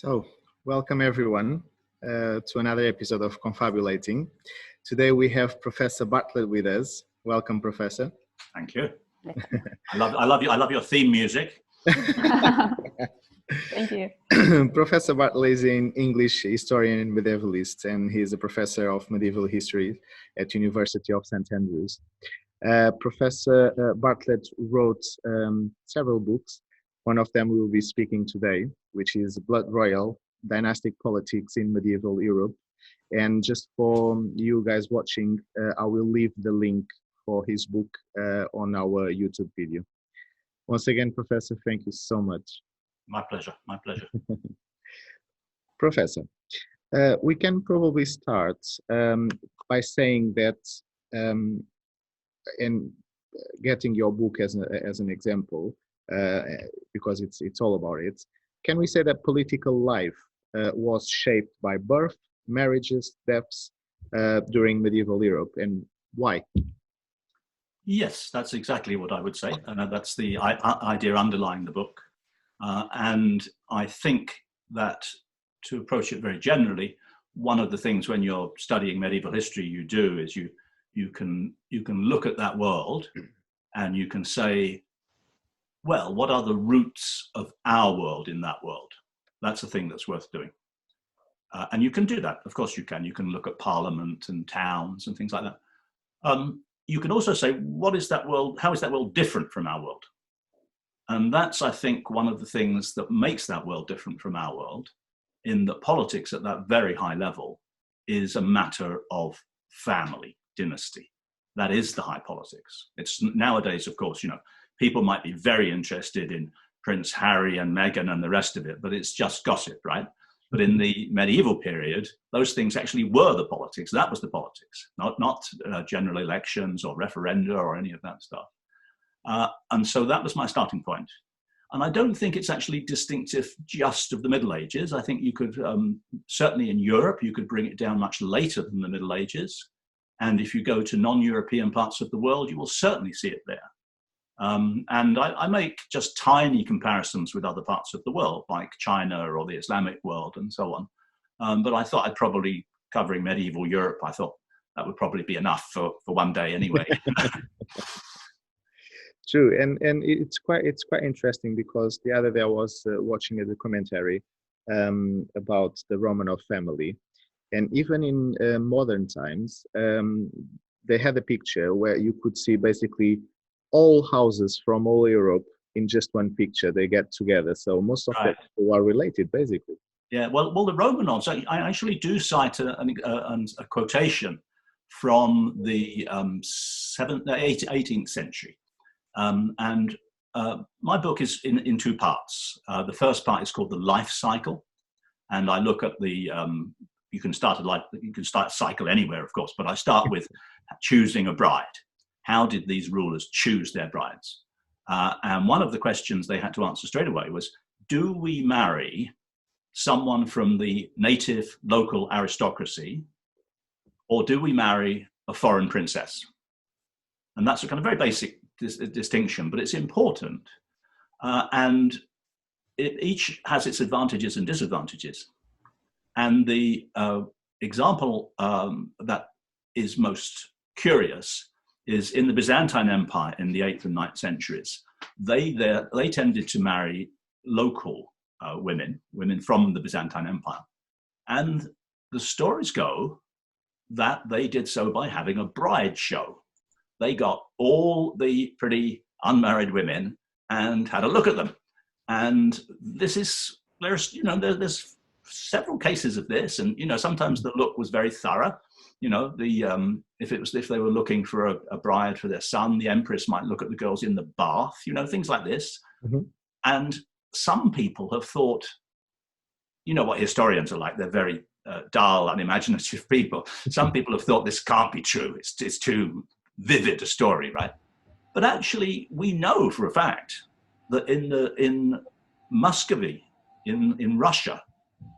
So, welcome everyone to another episode of Confabulating. Today we have Professor Bartlett with us. Welcome, Professor. Thank you. I love your theme music. Thank you. Professor Bartlett is an English historian and medievalist, and he is a professor of medieval history at University of St. Andrews. Professor Bartlett wrote several books. One of them we will be speaking today, which is Blood Royal, Dynastic Politics in Medieval Europe. And just for you guys watching, I will leave the link for his book on our YouTube video. Once again, Professor, thank you so much. My pleasure, my pleasure. Professor, we can probably start by saying that, and getting your book as an example, because it's all about it. Can we say that political life was shaped by birth, marriages, deaths during medieval Europe, and why? Yes, that's exactly what I would say. That's the idea underlying the book. And I think that to approach it very generally, one of the things when you're studying medieval history you do is you can look at that world and you can say, well, what are the roots of our world in that world? That's a thing that's worth doing. And you can do that. Of course you can. You can look at parliament and towns and things like that. You can also say, what is that world? How is that world different from our world? And that's, I think, one of the things that makes that world different from our world, in that politics at that very high level is a matter of family, dynasty. That is the high politics. It's nowadays, of course, people might be very interested in Prince Harry and Meghan and the rest of it, but it's just gossip, right? But in the medieval period, those things actually were the politics. That was the politics, not general elections or referenda or any of that stuff. And so that was my starting point. And I don't think it's actually distinctive just of the Middle Ages. I think you could, certainly in Europe, you could bring it down much later than the Middle Ages. And if you go to non-European parts of the world, you will certainly see it there. And I make just tiny comparisons with other parts of the world, like China or the Islamic world and so on. But I thought I'd probably, covering medieval Europe, I thought that would probably be enough for one day anyway. True, and it's quite interesting because the other day I was watching a documentary about the Romanov family, and even in modern times, they had a picture where you could see basically all houses from all Europe in just one picture. They get together, so most of the people are related, basically. Yeah, well, the Romanovs. I actually do cite a quotation from the 18th century, and my book is in two parts. The first part is called the life cycle, and I look at the. You can start a cycle anywhere, of course, but I start with choosing a bride. How did these rulers choose their brides? And one of the questions they had to answer straight away was, do we marry someone from the native local aristocracy, or do we marry a foreign princess? And that's a kind of very basic distinction, but it's important. And each has its advantages and disadvantages. And the example that is most curious is in the Byzantine Empire in the 8th and 9th centuries. They tended to marry local women from the Byzantine Empire. And the stories go that they did so by having a bride show. They got all the pretty unmarried women and had a look at them. And there's several cases of this, and sometimes the look was very thorough. If they were looking for a bride for their son, the empress might look at the girls in the bath, things like this. Mm-hmm. And some people have thought, what historians are like, they're very dull, unimaginative people. Some people have thought this can't be true. It's too vivid a story, right? But actually, we know for a fact that in Muscovy, in Russia,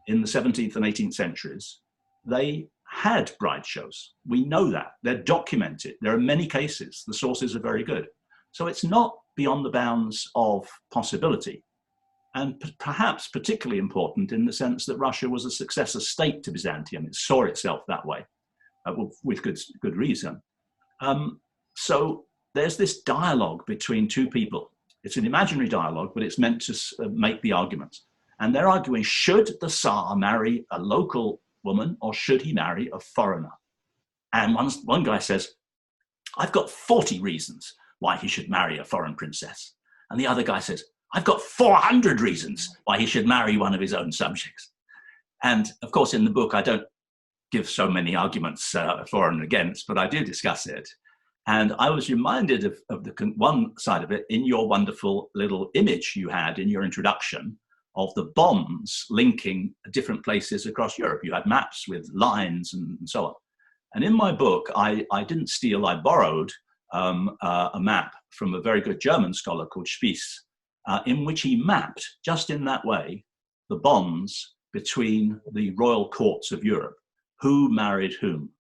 in the 17th and 18th centuries, they had bride shows. We know that. They're documented. There are many cases. The sources are very good. So it's not beyond the bounds of possibility and perhaps particularly important in the sense that Russia was a successor state to Byzantium. It saw itself that way, with good reason. So there's this dialogue between two people. It's an imaginary dialogue, but it's meant to make the arguments. And they're arguing, should the Tsar marry a local woman or should he marry a foreigner? And one guy says, I've got 40 reasons why he should marry a foreign princess. And the other guy says, I've got 400 reasons why he should marry one of his own subjects. And of course, in the book, I don't give so many arguments for and against, but I do discuss it. And I was reminded of the one side of it in your wonderful little image you had in your introduction of the bonds linking different places across Europe. You had maps with lines and so on. And in my book, I didn't steal, I borrowed a map from a very good German scholar called Spiess, in which he mapped, just in that way, the bonds between the royal courts of Europe. Who married whom?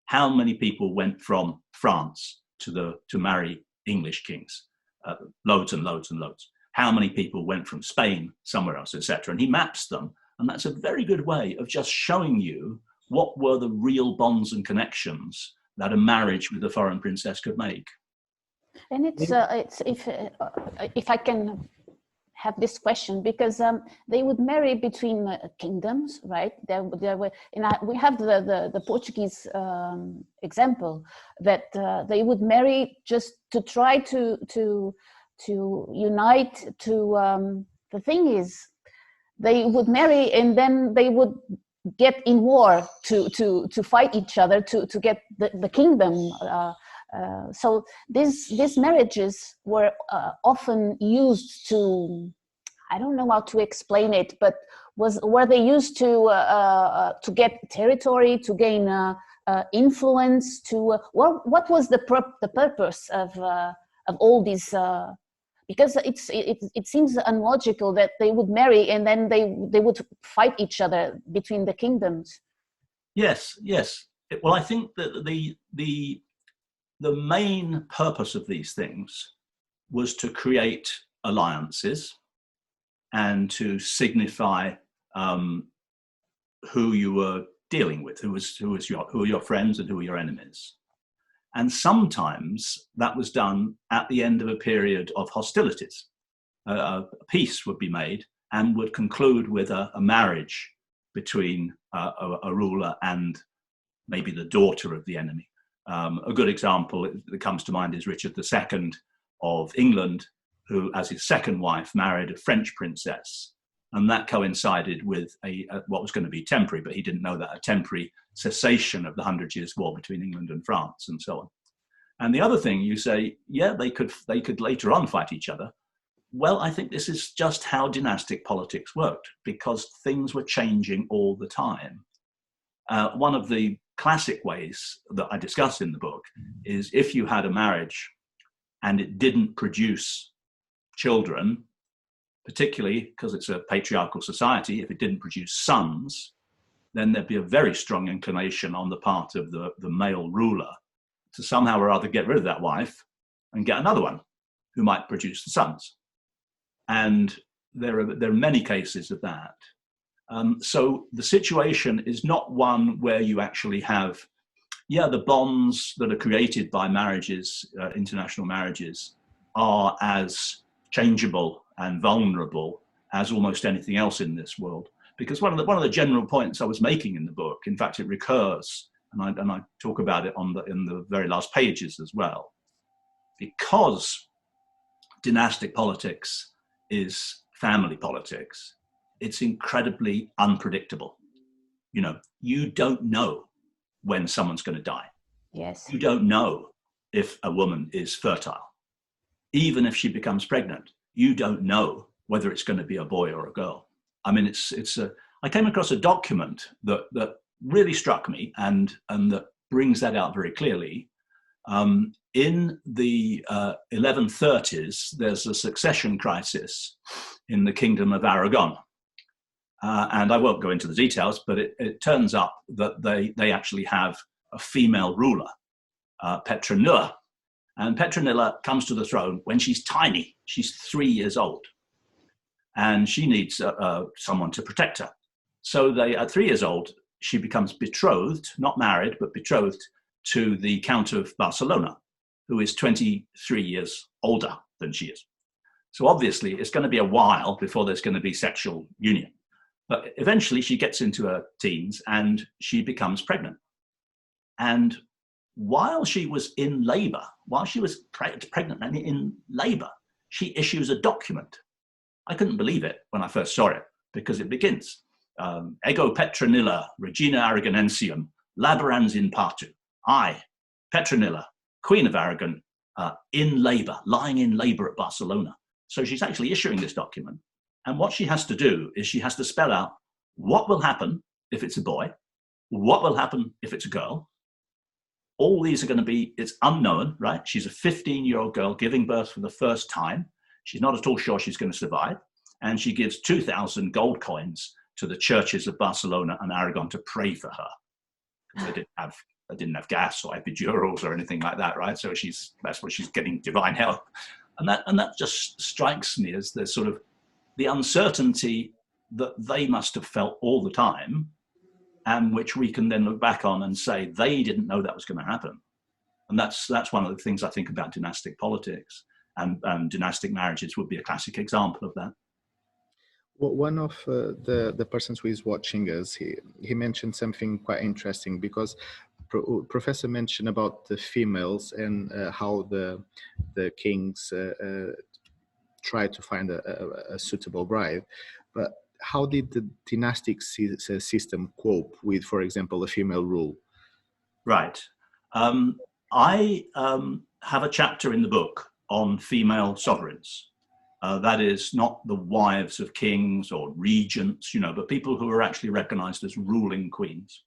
How many people went from France to marry English kings? Loads and loads and loads. How many people went from Spain somewhere else, etc. And he maps them. And that's a very good way of just showing you what were the real bonds and connections that a marriage with a foreign princess could make. And it's if I can have this question, because they would marry between kingdoms, right? There were, we have the Portuguese example that they would marry just to try to unite. The thing is, they would marry and then they would get in war to fight each other to get the kingdom. So these marriages were often used to, I don't know how to explain it, but were they used to get territory, to gain influence, to what was the purpose of all these? Because it seems unlogical that they would marry and then they would fight each other between the kingdoms. Yes. Well, I think that the main purpose of these things was to create alliances and to signify who you were dealing with, who were your friends and who were your enemies. And sometimes that was done at the end of a period of hostilities. A peace would be made and would conclude with a marriage between a ruler and maybe the daughter of the enemy. A good example that comes to mind is Richard II of England, who, as his second wife, married a French princess. And that coincided with what was going to be temporary, but he didn't know that, a temporary cessation of the 100 Years' War between England and France and so on. And the other thing you say, yeah, they could later on fight each other. Well, I think this is just how dynastic politics worked, because things were changing all the time. One of the classic ways that I discuss in the book is if you had a marriage and it didn't produce children, particularly because it's a patriarchal society, if it didn't produce sons, then there'd be a very strong inclination on the part of the male ruler to somehow or other get rid of that wife and get another one who might produce the sons. And there are many cases of that. So the situation is not one where you actually have, the bonds that are created by marriages, international marriages, are as changeable and vulnerable as almost anything else in this world. Because one of the general points I was making in the book, in fact, it recurs, and I talk about it in the very last pages as well, because dynastic politics is family politics. It's incredibly unpredictable. You don't know when someone's going to die. Yes. You don't know if a woman is fertile. Even if she becomes pregnant, you don't know whether it's going to be a boy or a girl. I mean, I came across a document that really struck me and that brings that out very clearly. In the 1130s, there's a succession crisis in the Kingdom of Aragon. And I won't go into the details, but it turns up that they actually have a female ruler, Petronilla. And Petronilla comes to the throne when she's tiny. She's 3 years old. and she needs someone to protect her. So at 3 years old, she becomes betrothed, not married, but betrothed to the Count of Barcelona, who is 23 years older than she is. So obviously, it's going to be a while before there's going to be sexual union. But eventually, she gets into her teens and she becomes pregnant. And while she was in labor, while she was pregnant and in labor, she issues a document. I couldn't believe it when I first saw it, because it begins, Ego Petronilla, Regina Aragonensium, laborans in partu. I, Petronilla, Queen of Aragon, in labor, lying in labor at Barcelona. So she's actually issuing this document. And what she has to do is she has to spell out what will happen if it's a boy, what will happen if it's a girl. All these are going to be, it's unknown, right? She's a 15-year-old girl giving birth for the first time. She's not at all sure she's going to survive. And she gives 2,000 gold coins to the churches of Barcelona and Aragon to pray for her. Because they didn't have gas or epidurals or anything like that, right? So that's what she's getting, divine help. And that just strikes me as the sort of the uncertainty that they must have felt all the time, and which we can then look back on and say they didn't know that was going to happen. And that's one of the things I think about dynastic politics, and dynastic marriages would be a classic example of that. Well, one of the persons who is watching us, he mentioned something quite interesting, because Professor mentioned about the females and how the kings try to find a suitable bride. But how did the dynastic system cope with, for example, a female rule? Right. I have a chapter in the book on female sovereigns. That is not the wives of kings or regents, but people who are actually recognized as ruling queens.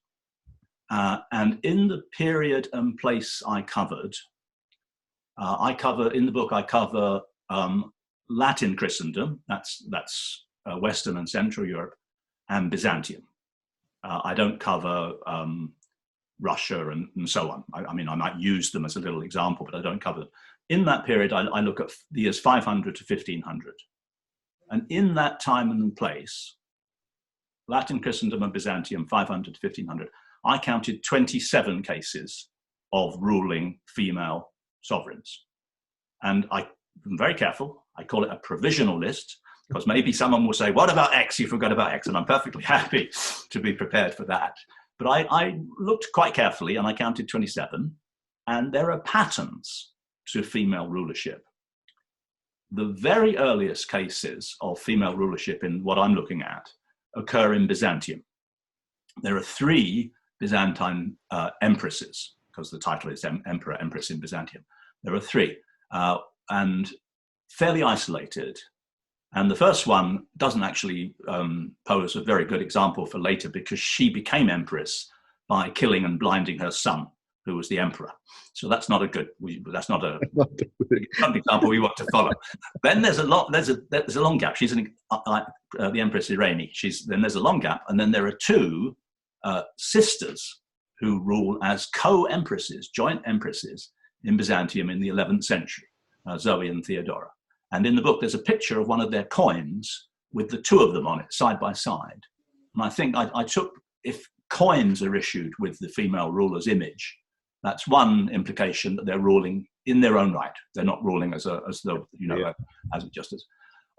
And in the period and place I cover in the book, I cover Latin Christendom, that's Western and Central Europe, and Byzantium. I don't cover Russia and so on. I mean, I might use them as a little example, but I don't cover them. In that period, I look at the years 500 to 1500. And in that time and place, Latin Christendom and Byzantium, 500 to 1500, I counted 27 cases of ruling female sovereigns. And I'm very careful. I call it a provisional list, because maybe someone will say, what about X? You forgot about X. And I'm perfectly happy to be prepared for that. But I looked quite carefully and I counted 27. And there are patterns to female rulership. The very earliest cases of female rulership in what I'm looking at occur in Byzantium. There are 3 Byzantine empresses, because the title is Emperor, Empress in Byzantium. There are 3, and fairly isolated. And the first one doesn't actually pose a very good example for later, because she became empress by killing and blinding her son, who was the emperor. So that's not a good. That's not a good example we want to follow. Then there's a long gap. She's the Empress Irene. Then there's a long gap, and then there are 2 sisters who rule as co-empresses, joint empresses in Byzantium in the 11th century, Zoe and Theodora. And in the book, there's a picture of one of their coins with the 2 of them on it, side by side. And I think I took, if coins are issued with the female ruler's image, that's one implication that they're ruling in their own right. They're not ruling as a justice.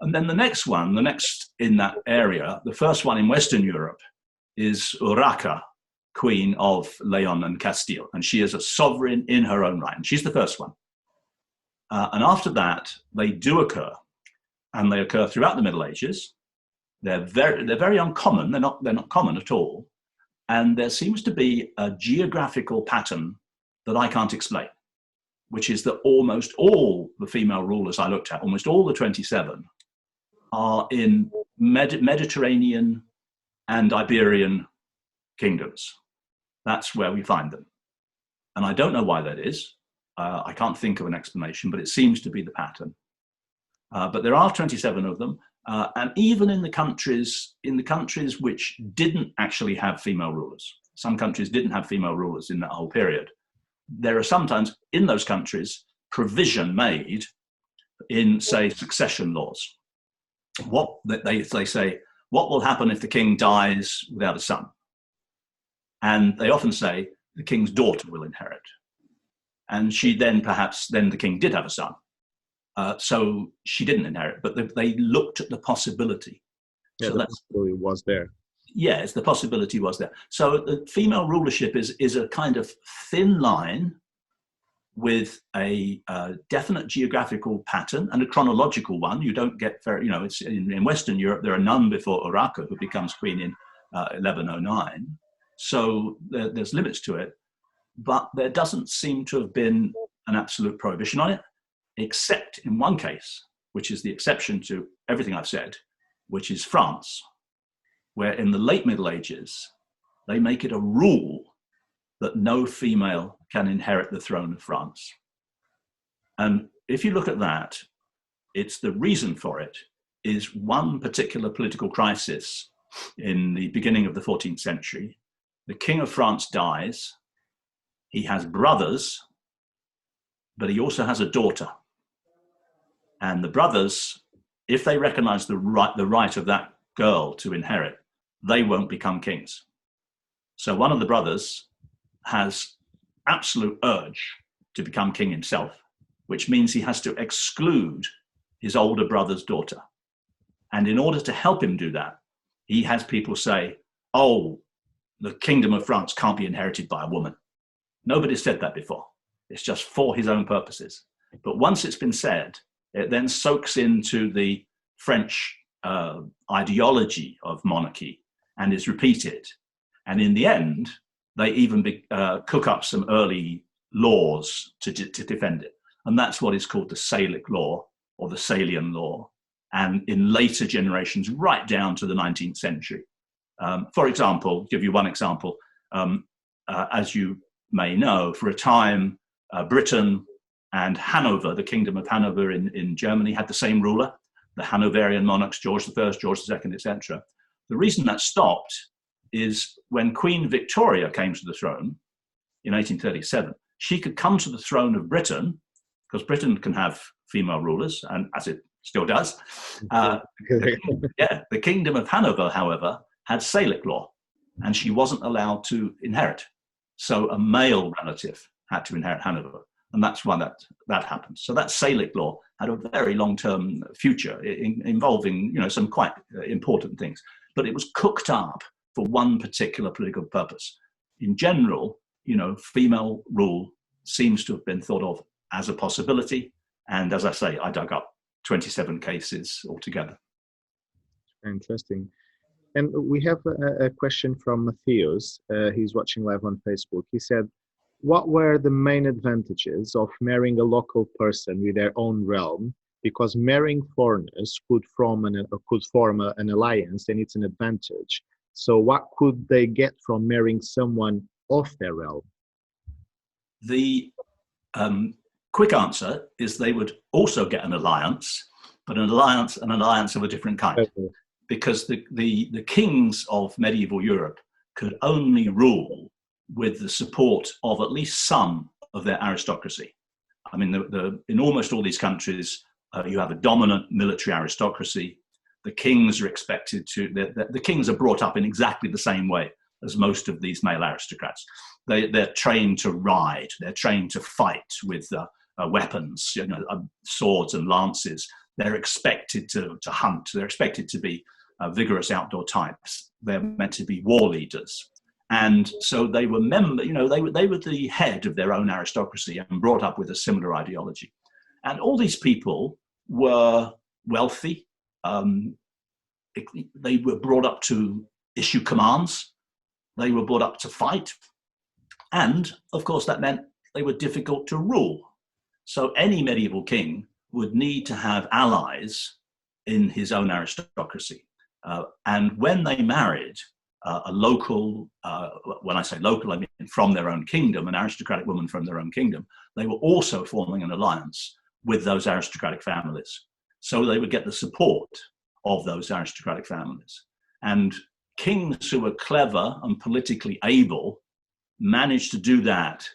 And then the next in that area, the first one in Western Europe, is Urraca, Queen of Leon and Castile. And she is a sovereign in her own right. And she's the first one. And after that, they do occur. And they occur throughout the Middle Ages. They're very uncommon. They're not common at all. And there seems to be a geographical pattern that I can't explain, which is that almost all the female rulers I looked at, almost all the 27, are in Mediterranean and Iberian kingdoms. That's where we find them. And I don't know why that is. I can't think of an explanation, but it seems to be the pattern. But there are 27 of them. And even in the countries which didn't actually have female rulers, some countries didn't have female rulers in that whole period, there are sometimes in those countries provision made in, say, succession laws. they say, what will happen if the king dies without a son? And they often say the king's daughter will inherit. And she then the king did have a son. So she didn't inherit, but they looked at the possibility. Yeah, so the possibility was there. Yes, the possibility was there. So the female rulership is a kind of thin line with a definite geographical pattern and a chronological one. You don't get very, it's in Western Europe, there are none before Urraca, who becomes queen in 1109. So there's limits to it, but there doesn't seem to have been an absolute prohibition on it, except in one case, which is the exception to everything I've said, which is France, where in the late Middle Ages, they make it a rule that no female can inherit the throne of France. And if you look at that, it's the reason for it is one particular political crisis in the beginning of the 14th century. The King of France dies. He has brothers, but he also has a daughter. And the brothers, if they recognize the right of that girl to inherit, they won't become kings. So one of the brothers has absolute urge to become king himself, which means he has to exclude his older brother's daughter. And in order to help him do that, he has people say, oh, the kingdom of France can't be inherited by a woman. Nobody said that before. It's just for his own purposes. But once it's been said, it then soaks into the French ideology of monarchy and is repeated. And in the end, they even cook up some early laws to defend it. And that's what is called the Salic law or the Salian law. And in later generations, right down to the 19th century. For example, give you one example, as you may know, for a time, Britain and Hanover, the Kingdom of Hanover in Germany, had the same ruler, the Hanoverian monarchs, George I, George II, etc. The reason that stopped is when Queen Victoria came to the throne in 1837, she could come to the throne of Britain, because Britain can have female rulers, and as it still does. The Kingdom of Hanover, however, had Salic law, and she wasn't allowed to inherit. So a male relative had to inherit Hanover, and that's why that happened. So that Salic law had a very long-term future involving, some quite important things, but it was cooked up for one particular political purpose. In general, female rule seems to have been thought of as a possibility. And as I say, I dug up 27 cases altogether. Interesting. And we have a question from Matthias. He's watching live on Facebook. He said, what were the main advantages of marrying a local person with their own realm? Because marrying foreigners could form an alliance, and it's an advantage. So what could they get from marrying someone of their realm? The quick answer is they would also get an alliance, but an alliance of a different kind. Okay. Because the kings of medieval Europe could only rule with the support of at least some of their aristocracy. I mean, in almost all these countries, you have a dominant military aristocracy. The kings are expected to, the kings are brought up in exactly the same way as most of these male aristocrats. They're trained to ride, they're trained to fight with weapons, swords and lances. They're expected to hunt, they're expected to be vigorous outdoor types. They're meant to be war leaders. And so they were they were the head of their own aristocracy and brought up with a similar ideology. And all these people were wealthy. They were brought up to issue commands. They were brought up to fight. And of course, that meant they were difficult to rule. So any medieval king would need to have allies in his own aristocracy. And when they married a local, when I say local, I mean from their own kingdom, an aristocratic woman from their own kingdom, they were also forming an alliance with those aristocratic families. So they would get the support of those aristocratic families. And kings who were clever and politically able managed to do that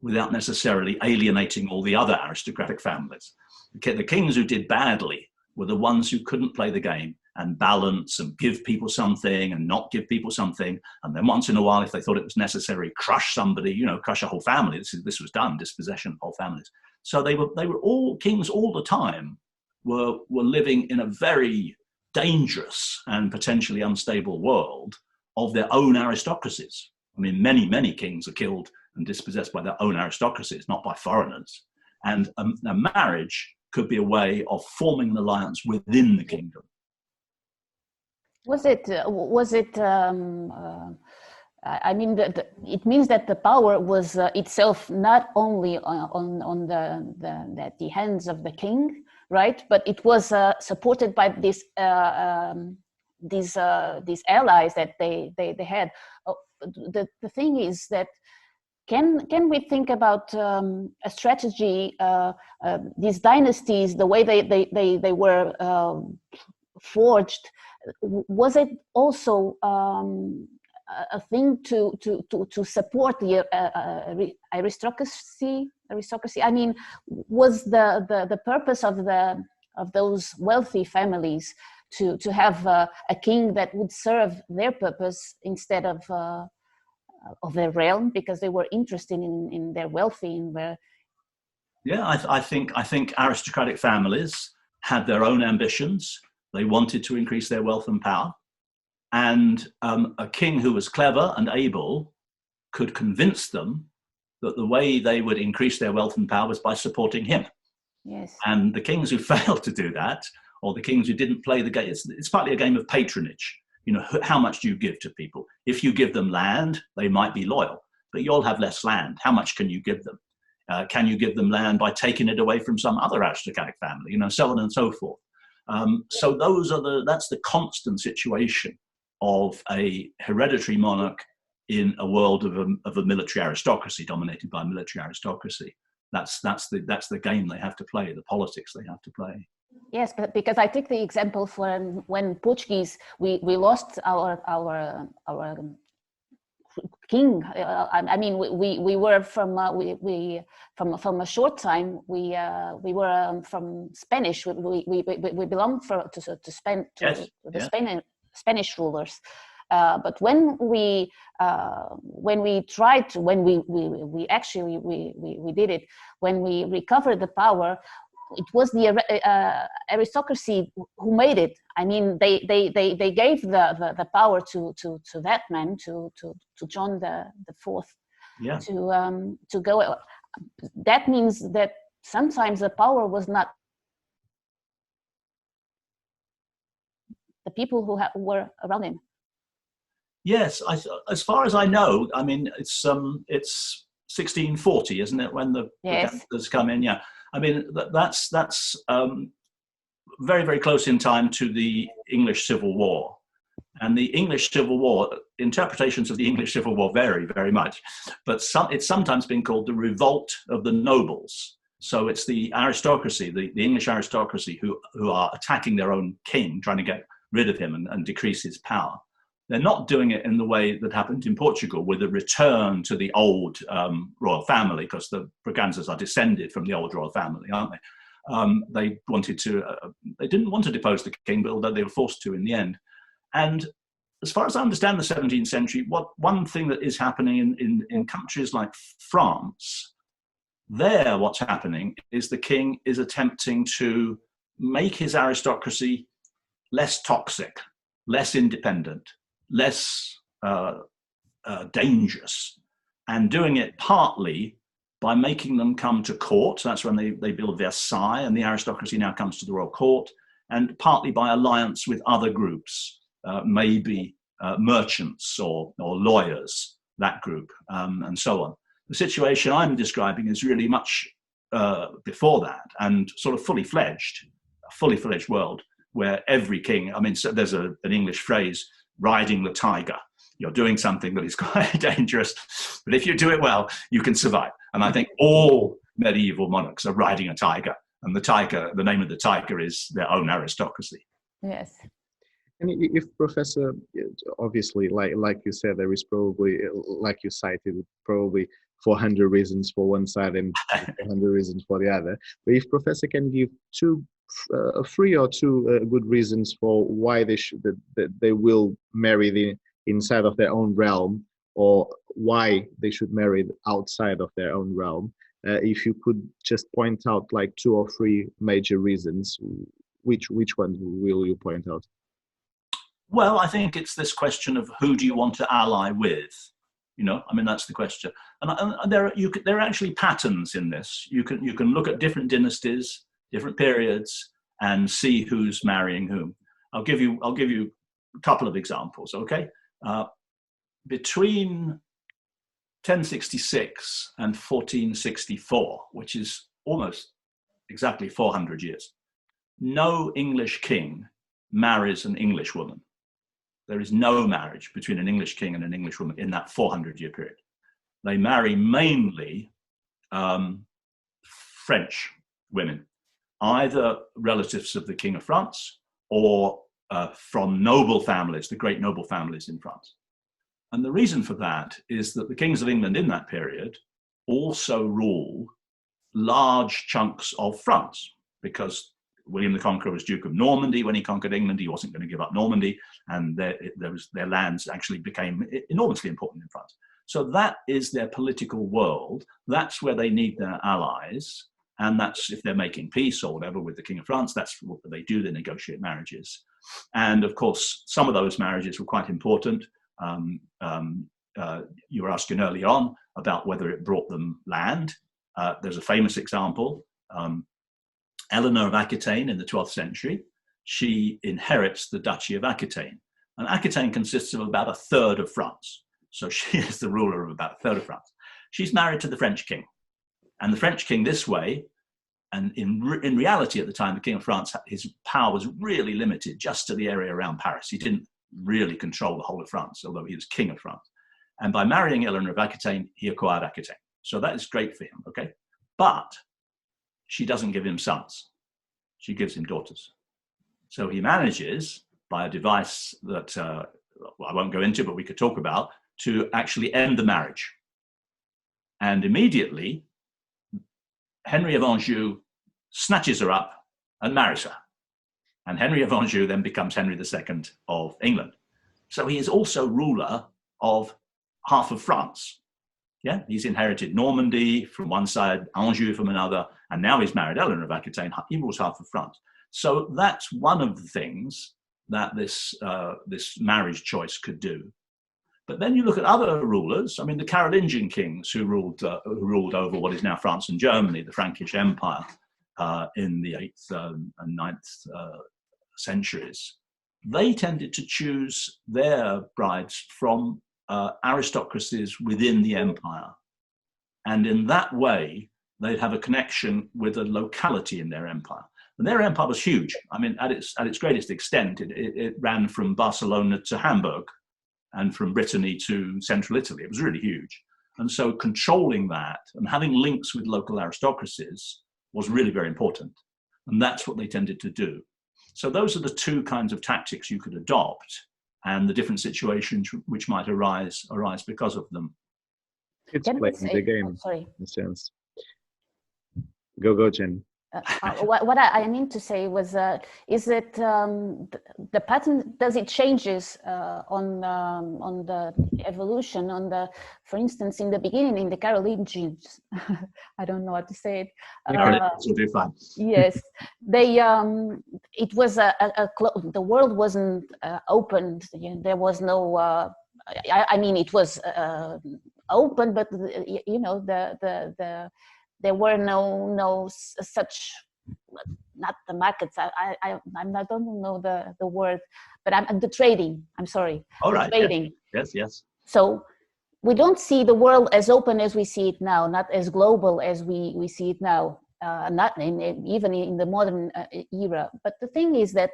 without necessarily alienating all the other aristocratic families. The kings who did badly were the ones who couldn't play the game and balance and give people something and not give people something. And then once in a while, if they thought it was necessary, crush somebody, you know, crush a whole family. This was done, dispossession of whole families. So they were all kings all the time were living in a very dangerous and potentially unstable world of their own aristocracies. I mean, many kings are killed and dispossessed by their own aristocracies, not by foreigners. And a marriage could be a way of forming an alliance within the kingdom. I mean, it means that the power was itself not only on the hands of the king, right? But it was supported by these allies that they had. The thing is that can we think about a strategy? These dynasties, the way they were forged, was it also a thing to support the aristocracy? I mean, was the purpose of those wealthy families to have a king that would serve their purpose instead of their realm, because they were interested in their wealthy and where? Yeah, I think aristocratic families had their own ambitions. They wanted to increase their wealth and power. And a king who was clever and able could convince them that the way they would increase their wealth and power was by supporting him. Yes. And the kings who failed to do that, or the kings who didn't play the game, it's partly a game of patronage. You know, how much do you give to people? If you give them land, they might be loyal, but you'll have less land. How much can you give them? Can you give them land by taking it away from some other aristocratic family? You know, so on and so forth. So that's the constant situation of a hereditary monarch in a world of a military aristocracy, dominated by military aristocracy. That's the game they have to play, the politics they have to play. Yes, but because I take the example for when Portuguese, we lost our king. I mean, we were from a short time. We were from Spanish. We belonged to Spain, to the Spanish rulers. But when we did it, when we recovered the power, it was the aristocracy who made it. I mean, they gave the power to that man, to John the Fourth, yeah. to go. That means that sometimes the power was not the people who were around him. Yes, as far as I know, I mean, it's 1640, isn't it, when the Gangsters come in? Yeah, I mean that's very, very close in time to the English Civil War, and the English Civil War, interpretations of the English Civil War vary very much, but it's sometimes been called the Revolt of the Nobles. So it's the aristocracy, the English aristocracy, who are attacking their own king, trying to get rid of him and decrease his power. They're not doing it in the way that happened in Portugal, with a return to the old royal family, because the Braganzas are descended from the old royal family, aren't they? They didn't want to depose the king, but although they were forced to in the end. And as far as I understand the 17th century, one thing that is happening in countries like France, what's happening is the king is attempting to make his aristocracy less toxic, less independent, less dangerous, and doing it partly by making them come to court. So that's when they build Versailles, and the aristocracy now comes to the royal court, and partly by alliance with other groups, maybe merchants or lawyers, that group, and so on. The situation I'm describing is really much before that, and sort of fully fledged world, where every king, I mean, so there's an English phrase, riding the tiger. You're doing something that is quite dangerous, but if you do it well, you can survive. And I think all medieval monarchs are riding a tiger, and the name of the tiger is their own aristocracy. Yes. And if Professor, obviously, like you said, there is probably, like you cited, probably 400 reasons for one side and 400 reasons for the other. But if Professor can give two three or two good reasons for why that they will marry inside of their own realm, or why they should marry outside of their own realm. If you could just point out like two or three major reasons, which ones will you point out? Well, I think it's this question of who do you want to ally with? You know, I mean, that's the question. And there are actually patterns in this. You can look at different dynasties, different periods, and see who's marrying whom. I'll give you a couple of examples. Okay, between 1066 and 1464, which is almost exactly 400 years, no English king marries an English woman. There is no marriage between an English king and an English woman in that 400-year period. They marry mainly French women, either relatives of the King of France or from noble families, the great noble families in France. And the reason for that is that the kings of England in that period also rule large chunks of France, because William the Conqueror was Duke of Normandy when he conquered England. He wasn't going to give up Normandy, and their lands actually became enormously important in France. So that is their political world. That's where they need their allies. And that's if they're making peace or whatever with the King of France, that's what they do, they negotiate marriages. And of course, some of those marriages were quite important. You were asking earlier on about whether it brought them land. There's a famous example. Eleanor of Aquitaine in the 12th century, she inherits the Duchy of Aquitaine. And Aquitaine consists of about a third of France. So she is the ruler of about a third of France. She's married to the French king. And the French king this way, and in reality at the time, the King of France, his power was really limited just to the area around Paris. He didn't really control the whole of France, although he was King of France. And by marrying Eleanor of Aquitaine, he acquired Aquitaine. So that is great for him, okay? But she doesn't give him sons. She gives him daughters. So he manages, by a device that I won't go into, but we could talk about, to actually end the marriage. And immediately, Henry of Anjou snatches her up and marries her. And Henry of Anjou then becomes Henry II of England. So he is also ruler of half of France. Yeah, he's inherited Normandy from one side, Anjou from another, and now he's married Eleanor of Aquitaine. He rules half of France. So that's one of the things that this marriage choice could do. But then you look at other rulers. I mean, the Carolingian kings who ruled over what is now France and Germany, the Frankish Empire, in the 8th and 9th centuries. They tended to choose their brides from aristocracies within the empire. And in that way, they'd have a connection with a locality in their empire. And their empire was huge. I mean, at its greatest extent, it ran from Barcelona to Hamburg and from Brittany to central Italy. It was really huge. And so controlling that and having links with local aristocracies was really very important. And that's what they tended to do. So those are the two kinds of tactics you could adopt, and the different situations which might arise because of them. It's playing the game, in a sense. Go, Jen. What I mean to say was, is it the pattern? Does it changes on the evolution? For instance, in the beginning, in the Carolingians, I don't know how to say it. Yes, they. It was the world wasn't opened. There was no. I mean, it was open, but you know there were no such, not the markets. I don't know the word, but I'm the trading. I'm sorry. All right. Trading. Yes. So we don't see the world as open as we see it now, not as global as we see it now, not even in the modern era. But the thing is that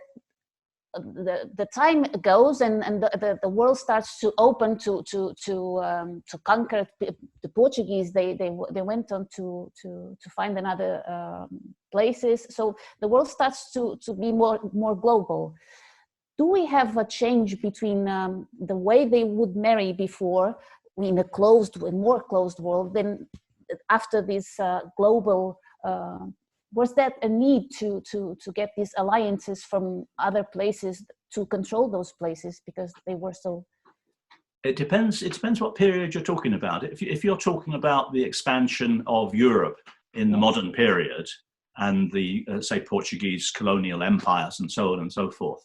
the time goes and the world starts to open to conquer the Portuguese. They went on to find another places. So the world starts to be more global. Do we have a change between the way they would marry before in a more closed world than after this global was that a need to get these alliances from other places to control those places because they were so? It depends what period you're talking about. If you're talking about the expansion of Europe in the modern period and the, say, Portuguese colonial empires and so on and so forth,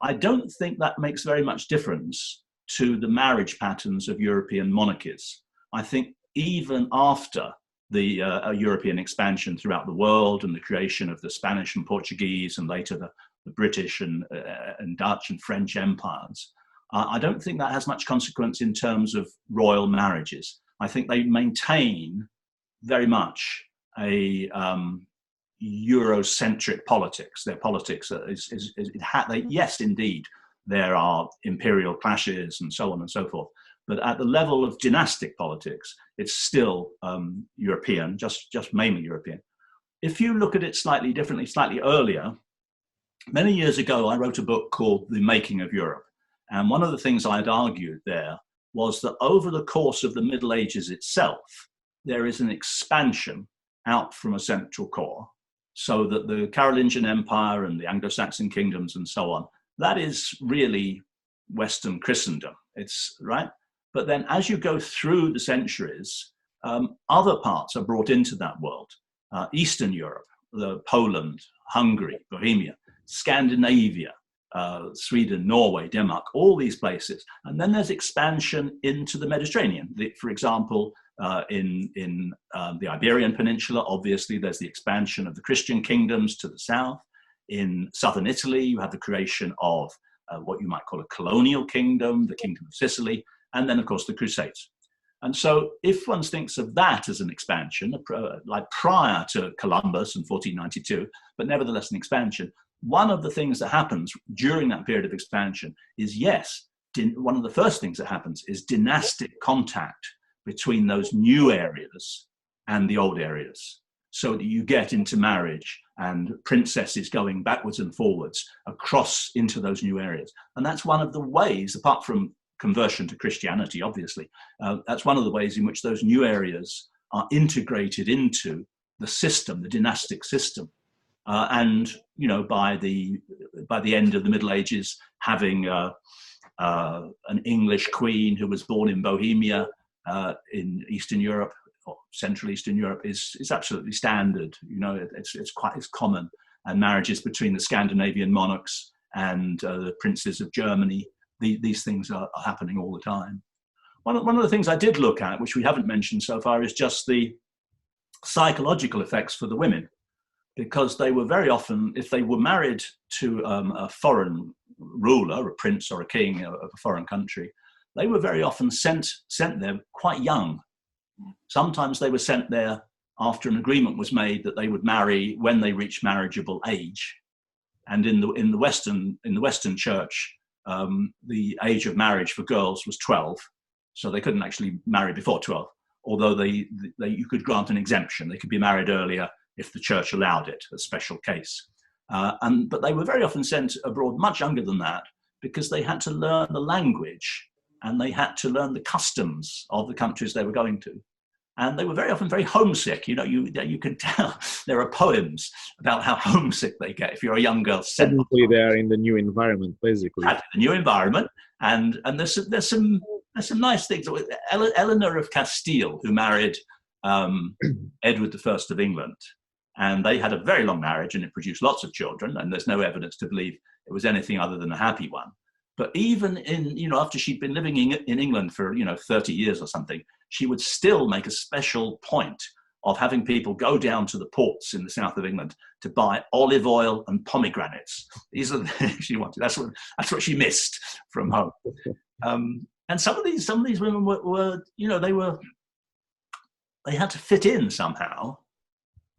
I don't think that makes very much difference to the marriage patterns of European monarchies. I think even after the European expansion throughout the world and the creation of the Spanish and Portuguese and later the British and Dutch and French empires, I don't think that has much consequence in terms of royal marriages. I think they maintain very much a Eurocentric politics. Their politics yes, indeed, there are imperial clashes and so on and so forth. But at the level of dynastic politics, it's still European, just mainly European. If you look at it slightly differently, slightly earlier, many years ago, I wrote a book called The Making of Europe. And one of the things I'd argued there was that over the course of the Middle Ages itself, there is an expansion out from a central core, so that the Carolingian Empire and the Anglo-Saxon kingdoms and so on, that is really Western Christendom. It's right. But then as you go through the centuries, other parts are brought into that world. Eastern Europe, Poland, Hungary, Bohemia, Scandinavia, Sweden, Norway, Denmark, all these places. And then there's expansion into the Mediterranean. For example, in the Iberian Peninsula, obviously, there's the expansion of the Christian kingdoms to the south. In southern Italy, you have the creation of what you might call a colonial kingdom, the Kingdom of Sicily, and then, of course, the Crusades. And so if one thinks of that as an expansion, like prior to Columbus in 1492, but nevertheless an expansion, one of the things that happens during that period of expansion is, yes, one of the first things that happens is dynastic contact between those new areas and the old areas, so that you get into marriage and princesses going backwards and forwards across into those new areas. And that's one of the ways, apart from conversion to Christianity, obviously, that's one of the ways in which those new areas are integrated into the system, the dynastic system. And, you know, by the end of the Middle Ages, having an English queen who was born in Bohemia in Eastern Europe, or Central Eastern Europe, is absolutely standard. You know, it's common. And marriages between the Scandinavian monarchs and the princes of Germany, these things are happening all the time. One of the things I did look at, which we haven't mentioned so far, is just the psychological effects for the women, because they were very often, if they were married to a foreign ruler, a prince or a king of a foreign country, they were very often sent there quite young. Sometimes they were sent there after an agreement was made that they would marry when they reached marriageable age. And in the Western Church, the age of marriage for girls was 12, so they couldn't actually marry before 12. Although you could grant an exemption, they could be married earlier if the church allowed it, a special case. But they were very often sent abroad much younger than that, because they had to learn the language and they had to learn the customs of the countries they were going to. And they were very often very homesick. You know, you can tell there are poems about how homesick they get if you're a young girl. Suddenly they're in the new environment, basically. The new environment, and there's some nice things. Eleanor of Castile, who married Edward I of England, and they had a very long marriage, and it produced lots of children. And there's no evidence to believe it was anything other than a happy one. But even after she'd been living in England for 30 years or something, she would still make a special point of having people go down to the ports in the south of England to buy olive oil and pomegranates. These are the things she wanted. That's what she missed from home. And some of these women were they had to fit in somehow.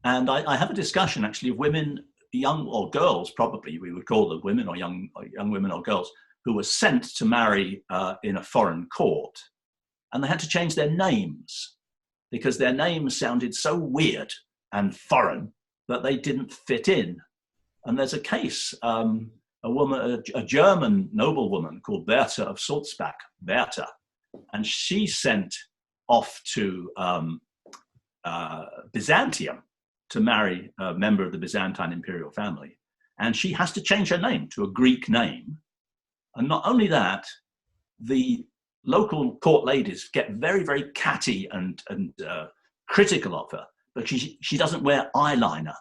And I have a discussion actually of women, young or girls, probably we would call them women or young women or girls, who were sent to marry in a foreign court. And they had to change their names because their names sounded so weird and foreign that they didn't fit in. And there's a case, a German noblewoman called Bertha of Sulzbach, Bertha, and she sent off to Byzantium to marry a member of the Byzantine imperial family, and she has to change her name to a Greek name. And not only that, the local court ladies get very, very catty and critical of her, but she doesn't wear eyeliner.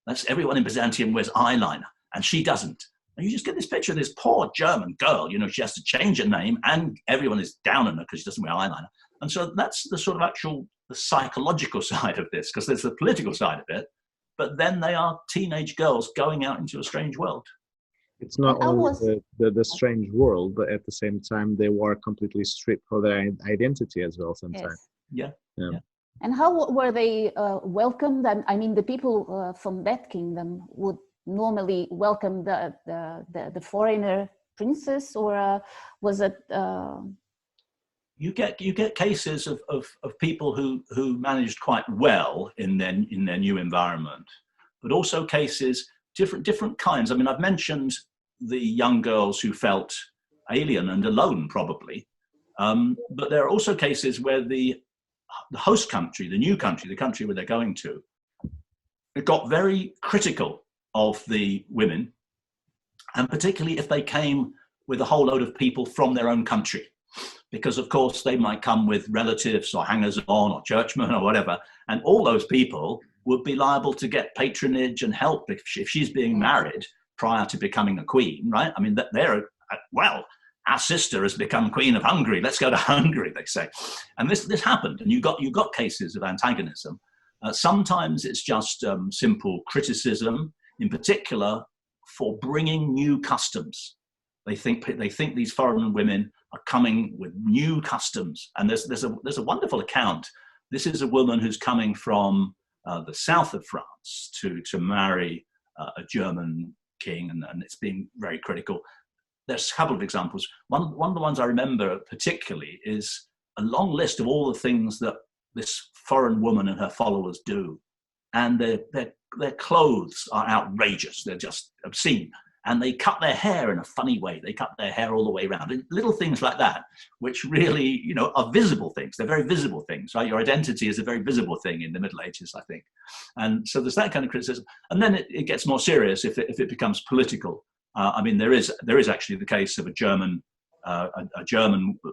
That's everyone in Byzantium wears eyeliner, and she doesn't. And you just get this picture of this poor German girl, you know, she has to change her name, and everyone is down on her because she doesn't wear eyeliner. And so that's the sort of the psychological side of this, because there's the political side of it, but then they are teenage girls going out into a strange world. It's not only the strange world, but at the same time, they were completely stripped for their identity as well sometimes. Yes. Yeah. And how were they welcomed? I mean, the people from that kingdom would normally welcome the foreigner princess, or was it? You get cases of people who managed quite well in their new environment, but also cases different kinds. I mean, I've mentioned the young girls who felt alien and alone, probably, but there are also cases where the host country, the new country, the country where they're going to, it got very critical of the women, and particularly if they came with a whole load of people from their own country, because of course they might come with relatives or hangers-on or churchmen or whatever, and all those people would be liable to get patronage and help if she's being married prior to becoming a queen, right? I mean, they're, well, our sister has become Queen of Hungary, let's go to Hungary, they say. And this happened, and you got cases of antagonism. Sometimes it's just simple criticism, in particular for bringing new customs. They think these foreign women are coming with new customs. And there's a wonderful account. This is a woman who's coming from the south of France to marry a German king, and it's been very critical. There's a couple of examples. One of the ones I remember particularly is a long list of all the things that this foreign woman and her followers do. And their clothes are outrageous. They're just obscene. And they cut their hair in a funny way. They cut their hair all the way around. And little things like that, which really, you know, are visible things. They're very visible things, right? Your identity is a very visible thing in the Middle Ages, I think. And so there's that kind of criticism. And then it gets more serious if it becomes political. I mean, there is actually the case of a German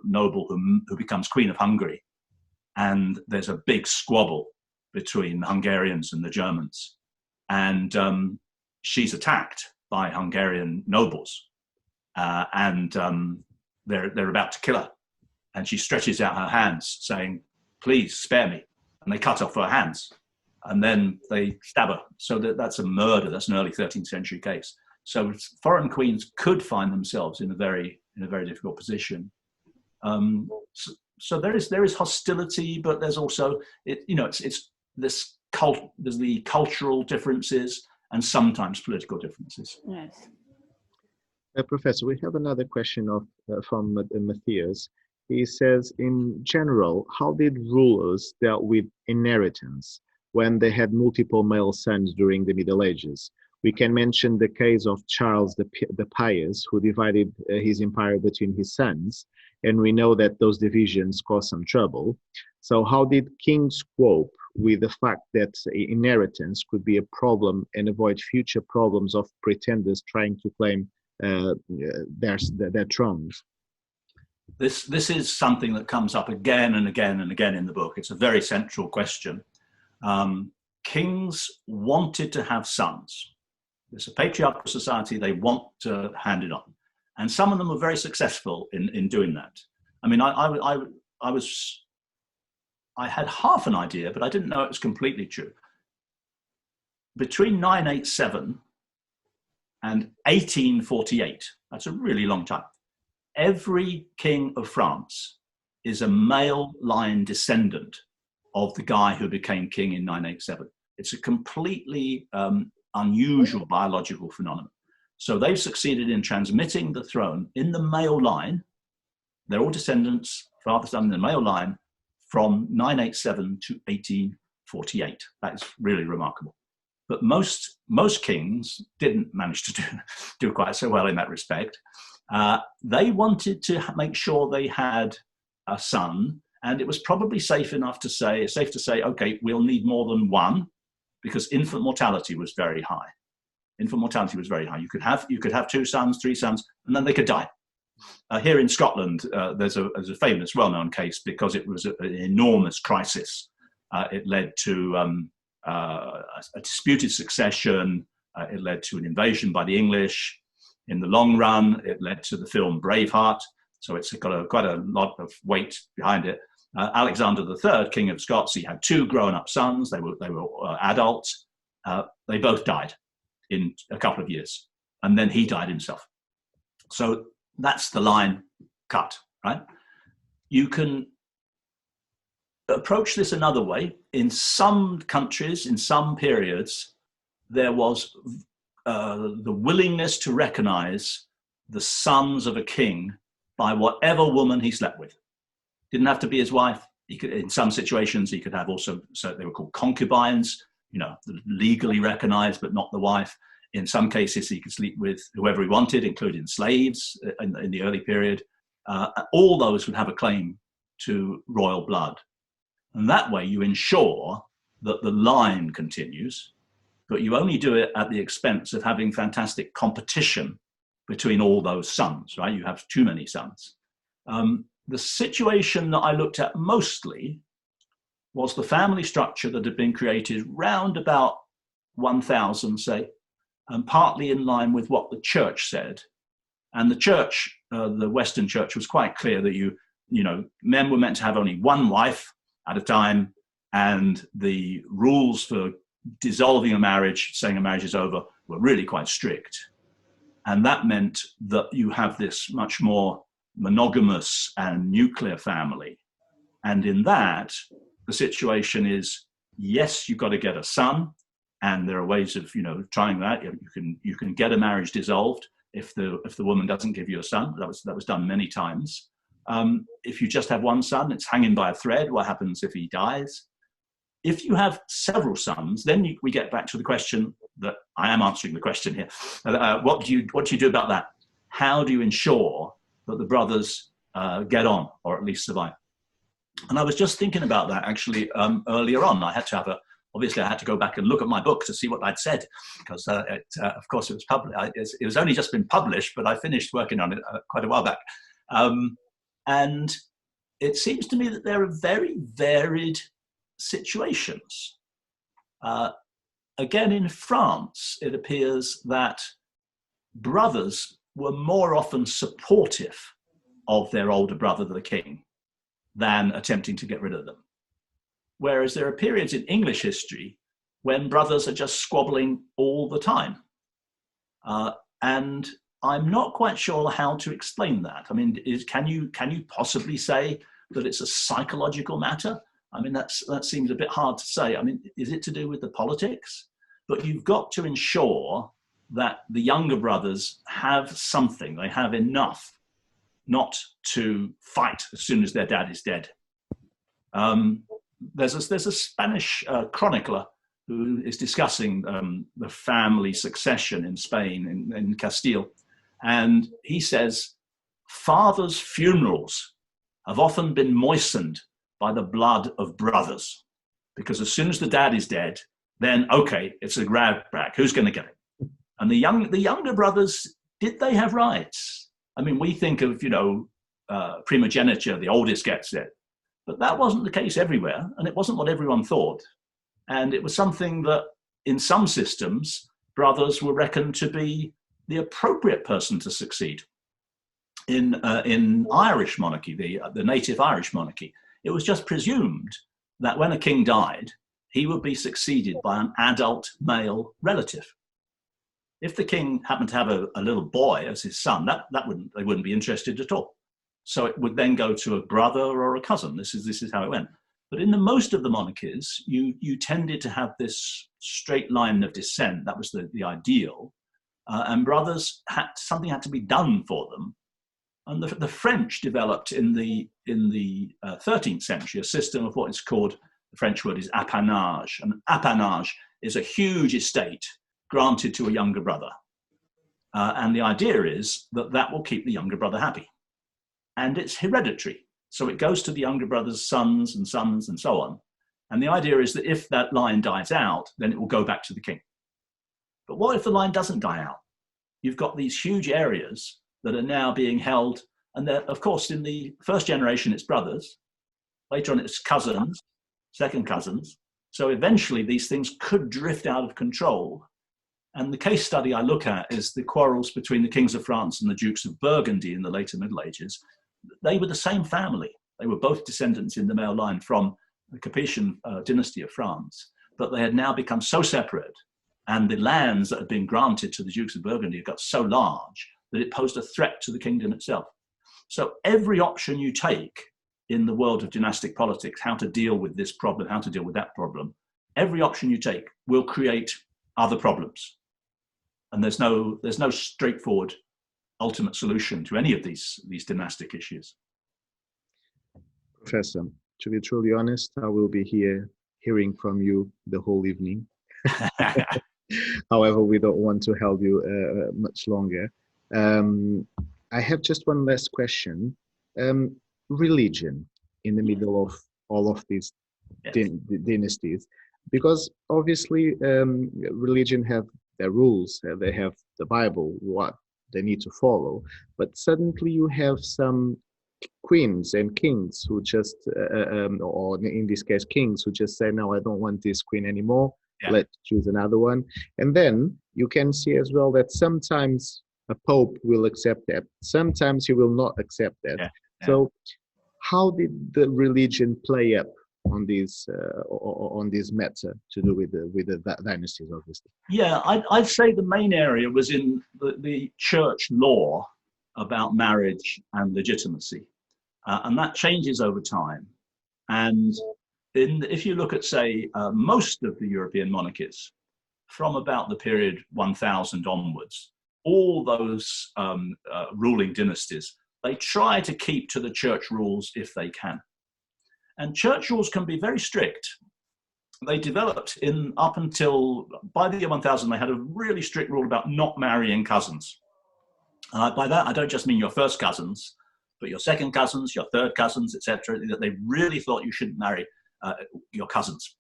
noble who becomes Queen of Hungary. And there's a big squabble between the Hungarians and the Germans. And she's attacked by Hungarian nobles, and they're about to kill her. And she stretches out her hands saying, please spare me. And they cut off her hands, and then they stab her. So that's a murder. That's an early 13th century case. So foreign queens could find themselves in a very difficult position. So there is hostility, but there's also there's the cultural differences and sometimes political differences. Yes. Professor, we have another question from Matthias. He says, in general, how did rulers deal with inheritance when they had multiple male sons during the Middle Ages? We can mention the case of Charles the Pious, who divided his empire between his sons, and we know that those divisions caused some trouble. So how did kings cope with the fact that inheritance could be a problem and avoid future problems of pretenders trying to claim their thrones? This is something that comes up again and again and again in the book. It's a very central question. Kings wanted to have sons. It's a patriarchal society. They want to hand it on. And some of them were very successful in doing that. I mean, I had half an idea, but I didn't know it was completely true. Between 987 and 1848, that's a really long time, every king of France is a male line descendant of the guy who became king in 987. It's a completely unusual biological phenomenon. So they've succeeded in transmitting the throne in the male line. They're all descendants, father, son, in the male line, from 987 to 1848. That is really remarkable. But most kings didn't manage to do quite so well in that respect. They wanted to make sure they had a son, and it was probably safe to say, okay, we'll need more than one. because infant mortality was very high. Infant mortality was very high. You could have 2 sons, 3 sons, and then they could die. Here in Scotland, there's a famous, well-known case because it was an enormous crisis. It led to a disputed succession. It led to an invasion by the English. In the long run, it led to the film Braveheart. So it's got quite a lot of weight behind it. Alexander III, King of Scots, he had 2 grown-up sons. They were adults. They both died in a couple of years, and then he died himself. So that's the line cut, right? You can approach this another way. In some countries, in some periods, there was the willingness to recognize the sons of a king by whatever woman he slept with. Didn't have to be his wife. He could, in some situations, he could have also, so they were called concubines, legally recognized, but not the wife. In some cases, he could sleep with whoever he wanted, including slaves in the early period. All those would have a claim to royal blood. And that way you ensure that the line continues, but you only do it at the expense of having fantastic competition between all those sons, right? You have too many sons. The situation that I looked at mostly was the family structure that had been created round about 1000, say, and partly in line with what the church said. And the church, the Western church, was quite clear that men were meant to have only one wife at a time, and the rules for dissolving a marriage, saying a marriage is over, were really quite strict. And that meant that you have this much more monogamous and nuclear family. And in that, the situation is, yes, you've got to get a son, and there are ways of trying that. You can get a marriage dissolved if the woman doesn't give you a son. That was done many times. If you just have one son, it's hanging by a thread. What happens if he dies? If you have several sons, then we get back to the question that I am answering the question here. What do you do about that? How do you ensure that the brothers get on, or at least survive? And I was just thinking about that actually earlier on. Obviously I had to go back and look at my book to see what I'd said, because of course it was published. It was only just been published, but I finished working on it quite a while back. And it seems to me that there are very varied situations. Again, in France, it appears that brothers were more often supportive of their older brother, the king, than attempting to get rid of them. Whereas there are periods in English history when brothers are just squabbling all the time. And I'm not quite sure how to explain that. I mean, can you possibly say that it's a psychological matter? I mean, that seems a bit hard to say. I mean, is it to do with the politics? But you've got to ensure that the younger brothers have something. They have enough not to fight as soon as their dad is dead. There's a Spanish chronicler who is discussing the family succession in Spain, in Castile. And he says, fathers' funerals have often been moistened by the blood of brothers. Because as soon as the dad is dead, then, okay, it's a grab bag. Who's going to get it? And the younger brothers, did they have rights? I mean, we think of, primogeniture, the oldest gets it. But that wasn't the case everywhere, and it wasn't what everyone thought. And it was something that, in some systems, brothers were reckoned to be the appropriate person to succeed. In Irish monarchy, the native Irish monarchy, it was just presumed that when a king died, he would be succeeded by an adult male relative. If the king happened to have a little boy as his son, they wouldn't be interested at all. So it would then go to a brother or a cousin. This is how it went. But in most of the monarchies, you tended to have this straight line of descent. That was the ideal. And brothers something had to be done for them. And the French developed in the 13th century a system of what is called, the French word is apanage. And apanage is a huge estate granted to a younger brother. And the idea is that will keep the younger brother happy. And it's hereditary. So it goes to the younger brother's sons and so on. And the idea is that if that line dies out, then it will go back to the king. But what if the line doesn't die out? You've got these huge areas that are now being held. And of course, in the first generation, it's brothers. Later on, it's cousins, second cousins. So eventually, these things could drift out of control. And the case study I look at is the quarrels between the kings of France and the dukes of Burgundy in the later Middle Ages. They were the same family. They were both descendants in the male line from the Capetian dynasty of France, but they had now become so separate, and the lands that had been granted to the dukes of Burgundy got so large that it posed a threat to the kingdom itself. So every option you take in the world of dynastic politics, how to deal with this problem, how to deal with that problem, every option you take will create other problems. And there's no straightforward ultimate solution to any of these dynastic issues. Professor, to be truly honest, I will be here hearing from you the whole evening. However, we don't want to hold you much longer. I have just one last question. Religion in the middle of all of these dynasties, because obviously religion have their rules, they have the Bible, what they need to follow, but suddenly you have some queens and kings who just, or in this case kings, who just say, no, I don't want this queen anymore, let's choose another one. And then you can see as well that sometimes a pope will accept that, sometimes he will not accept that. So how did the religion play up on this matter to do with the dynasties, obviously? Yeah, I'd say the main area was in the church law about marriage and legitimacy, and that changes over time. And if you look at, say, most of the European monarchies, from about the period 1000 onwards, all those ruling dynasties, they try to keep to the church rules if they can. And church rules can be very strict. They developed up until, by the year 1000, they had a really strict rule about not marrying cousins. By that, I don't just mean your first cousins, but your second cousins, your third cousins, etc. That they really thought you shouldn't marry your cousins.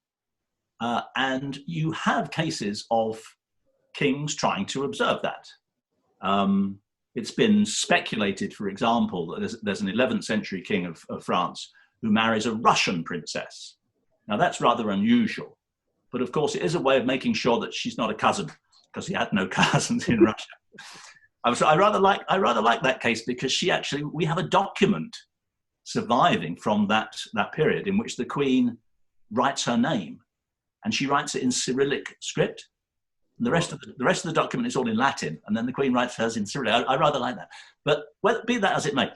And you have cases of kings trying to observe that. It's been speculated, for example, that there's an 11th century king of France who marries a Russian princess. Now that's rather unusual, but of course it is a way of making sure that she's not a cousin, because he had no cousins in Russia. I rather like that case, because we have a document surviving from that period in which the queen writes her name, and she writes it in Cyrillic script. And the rest of the document is all in Latin, and then the queen writes hers in Cyrillic. I rather like that. But be that as it may.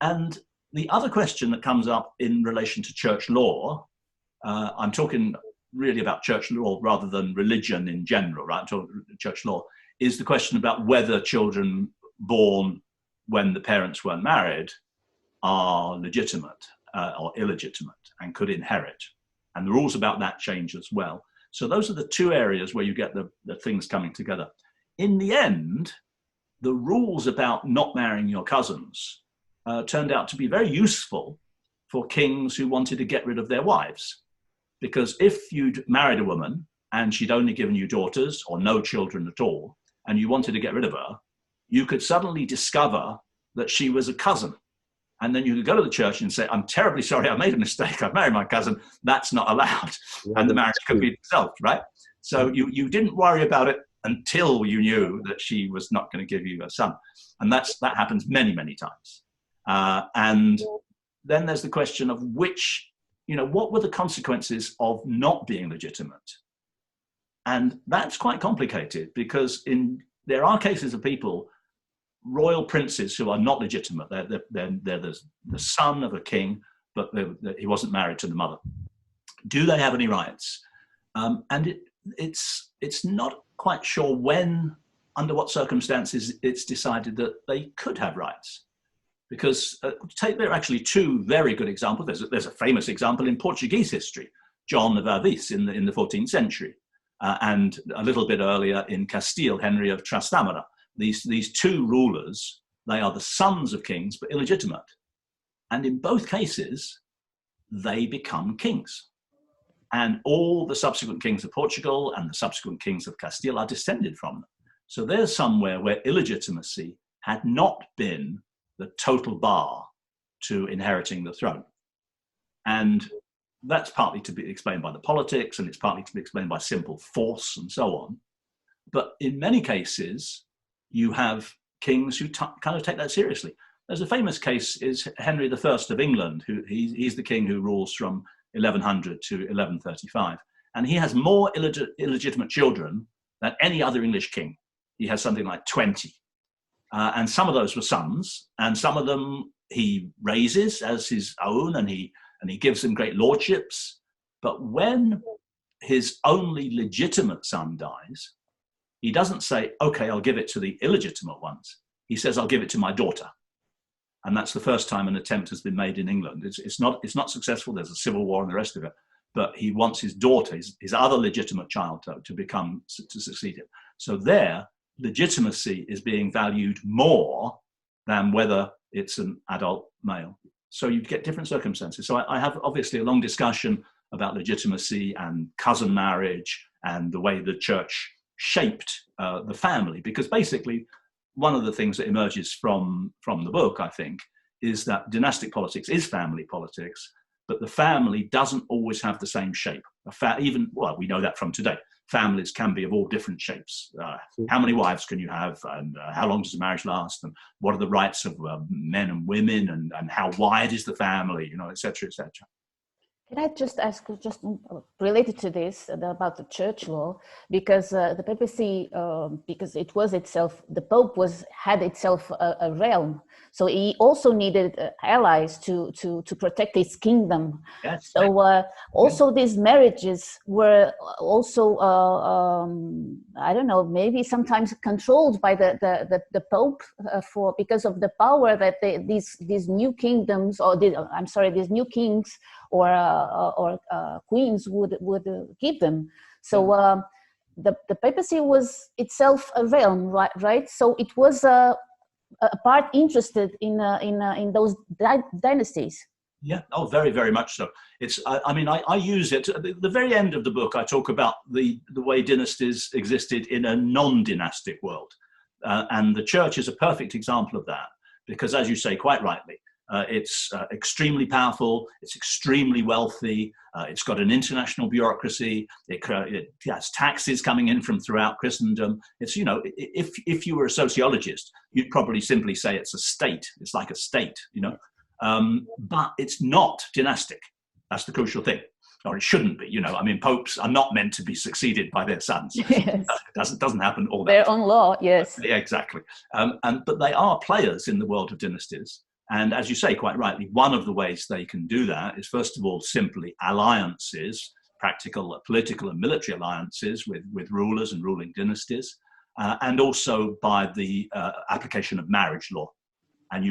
And the other question that comes up in relation to church law, I'm talking really about church law rather than religion in general, right? I'm talking church law, is the question about whether children born when the parents weren't married are legitimate or illegitimate and could inherit. And the rules about that change as well. So those are the two areas where you get the things coming together. In the end, the rules about not marrying your cousins turned out to be very useful for kings who wanted to get rid of their wives. Because if you'd married a woman and she'd only given you daughters or no children at all, and you wanted to get rid of her, you could suddenly discover that she was a cousin. And then you could go to the church and say, I'm terribly sorry, I made a mistake, I've married my cousin. That's not allowed. And the marriage could be dissolved, right? So you didn't worry about it until you knew that she was not going to give you a son. And that happens many, many times. And then there's the question of what were the consequences of not being legitimate? And that's quite complicated, because there are cases of people, royal princes, who are not legitimate. They're the son of a king, but he wasn't married to the mother. Do they have any rights? And it's not quite sure under what circumstances it's decided that they could have rights. Because there are actually two very good examples. There's a famous example in Portuguese history, John of Avis in the 14th century, and a little bit earlier in Castile, Henry of Trastamara. These two rulers, they are the sons of kings, but illegitimate. And in both cases, they become kings. And all the subsequent kings of Portugal and the subsequent kings of Castile are descended from them. So there's somewhere where illegitimacy had not been the total bar to inheriting the throne. And that's partly to be explained by the politics, and it's partly to be explained by simple force and so on. But in many cases, you have kings who kind of take that seriously. There's a famous case is Henry I of England, who he's the king who rules from 1100 to 1135. And he has more illegitimate children than any other English king. He has something like 20. And some of those were sons, and some of them he raises as his own, and he gives them great lordships. But when his only legitimate son dies, he doesn't say, okay, I'll give it to the illegitimate ones. He says, I'll give it to my daughter. And that's the first time an attempt has been made in England. It's not successful. There's a civil war and the rest of it. But he wants his daughter, his other legitimate child, to succeed him. So there, legitimacy is being valued more than whether it's an adult male. So you get different circumstances. So I have obviously a long discussion about legitimacy and cousin marriage and the way the church shaped the family, because basically one of the things that emerges from the book, I think, is that dynastic politics is family politics, but the family doesn't always have the same shape. Well, we know that from today. Families can be of all different shapes. How many wives can you have, and how long does a marriage last, and what are the rights of men and women, and how wide is the family, et cetera, et cetera. Can I just ask, just related to this, about the church law, because the papacy, because it was itself, the Pope had itself a realm, so he also needed allies to protect his kingdom. Yes. So also these marriages were also, I don't know, maybe sometimes controlled by the Pope because of the power that these new kingdoms, or these new kings or queens would give them. So the papacy was itself a realm, right? So it was a part interested in those dynasties. Yeah, oh, very, very much so. I use it at the very end of the book. I talk about the way dynasties existed in a non-dynastic world, and the church is a perfect example of that, because, as you say quite rightly, it's extremely powerful, it's extremely wealthy, it's got an international bureaucracy, it has taxes coming in from throughout Christendom. It's, if you were a sociologist, you'd probably simply say it's a state. It's like a state, but it's not dynastic. That's the crucial thing. Or it shouldn't be, popes are not meant to be succeeded by their sons. Yes. It doesn't happen all that their time. own law, yes. Yeah, exactly. But they are players in the world of dynasties. And as you say, quite rightly, one of the ways they can do that is, first of all, simply alliances, practical, political and military alliances with rulers and ruling dynasties, and also by the application of marriage law. And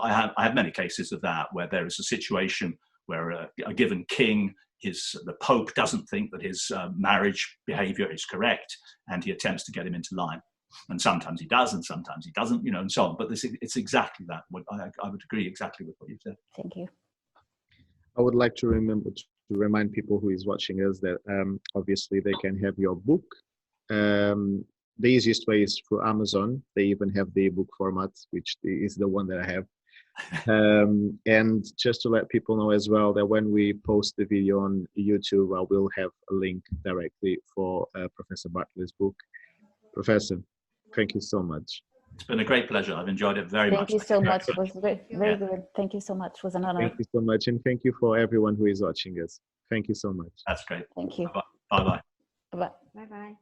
I have many cases of that, where there is a situation where a given king, the Pope doesn't think that his marriage behavior is correct, and he attempts to get him into line. And sometimes he does, and sometimes he doesn't, and so on. But it's exactly that. I would agree exactly with what you said. Thank you. I would like to remind people who is watching us that obviously they can have your book. The easiest way is through Amazon. They even have the ebook format, which is the one that I have. And just to let people know as well that when we post the video on YouTube, I will have a link directly for Professor Bartlett's book. Professor, thank you so much. It's been a great pleasure. I've enjoyed it very much. Thank you so much. It was very, very good. Thank you so much. It was an honor. Thank you so much. And thank you for everyone who is watching us. Thank you so much. That's great. Thank you. Bye-bye. Bye-bye. Bye-bye. Bye-bye.